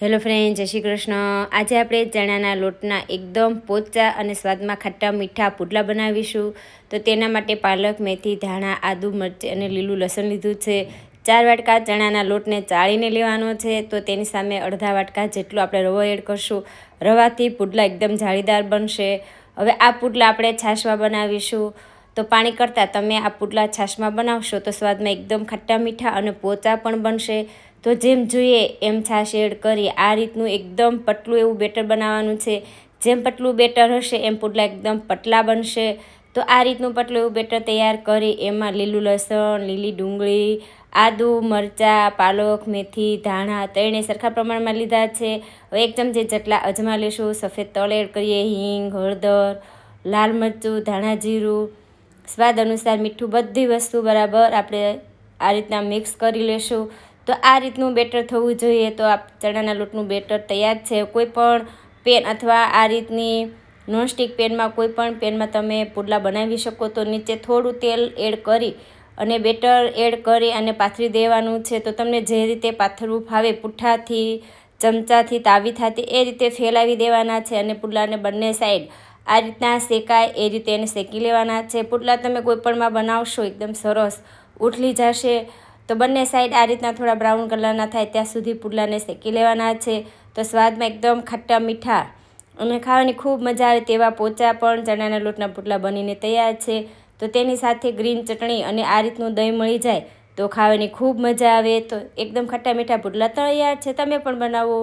Hello friend, જય શ્રી કૃષ્ણ। આજે આપણે ચણાના લોટના એકદમ પોચા અને સ્વાદમાં ખાટા મીઠા પુડલા બનાવીશું। તો તેના માટે પાલક, મેથી, ધાણા, આદુ, મરચી અને લીલું લસણ લીધું છે। 4 વાટકા ચણાના લોટને ચાળીને લેવાનો છે। તો તેની સામે અડધા વાટકા જેટલો આપણે રવો એડ કરશું। રવાથી પુડલા એકદમ જાળીદાર બનશે। હવે આ પુડલા આપણે છાશમાં બનાવીશું। તો પાણી કરતાં તમે આ પુડલા છાશમાં બનાવશો તો સ્વાદમાં એકદમ ખાટા મીઠા અને પોચા પણ બનશે। તો જેમ જોઈએ એમ છાશ એડ કરી આ રીતનું એકદમ પતલું એવું બેટર બનાવવાનું છે। જેમ પતલું બેટર હશે એમ પુડલા એકદમ પતલા બનશે। તો આ રીતનું પતલું એવું બેટર તૈયાર કરી એમાં લીલું લસણ, લીલી ડુંગળી, આદુ, મરચાં, પાલક, મેથી, ધાણા ત્રણેય સરખા પ્રમાણમાં લીધા છે। હવે 1 ચમચી જેટલા અજમા લેશું। સફેદ તલ એડ કરીએ, હિંગ, હળદર, લાલ મરચું, ધાણા જીરું, સ્વાદ અનુસાર મીઠું, બધી વસ્તુ બરાબર આપણે આ રીતના મિક્સ કરી લેશું। તો આ રીતનું બેટર થવું જોઈએ। તો આ ચણાના લોટનું બેટર તૈયાર છે। કોઈ પણ પેન અથવા આ રીતની નોનસ્ટિક પેનમાં કોઈ પણ પેનમાં તમે પુડલા બનાવી શકો। તો નીચે થોડું તેલ એડ કરી અને બેટર એડ કરી અને પાથરી દેવાનું છે। તો તમને જે રીતે પાથરવું ફાવે પુઠ્ઠાથી, ચમચાથી, તાવીથાથી એ રીતે ફેલાવી દેવાના છે અને પુડલાને બંને સાઈડ આ રીતના શેકાય એ રીતે એને શેકી લેવાના છે। પુડલા તમે કોઈ પણમાં બનાવશો એકદમ સરસ ઉઠલી જશે। તો બંને સાઈડ આ રીતના થોડા બ્રાઉન કલરના થાય ત્યાં સુધી પુડલાને શેકી લેવાના છે। તો સ્વાદમાં એકદમ ખાટા મીઠા અને ખાવાની ખૂબ મજા આવે તેવા પોચા પણ ચણાના લોટના પુડલા બનીને તૈયાર છે। તો તેની સાથે ગ્રીન ચટણી અને આ રીતનું દહીં મળી જાય તો ખાવાની ખૂબ મજા આવે। તો એકદમ ખાટા મીઠા પુડલા તૈયાર છે, તમે પણ બનાવો।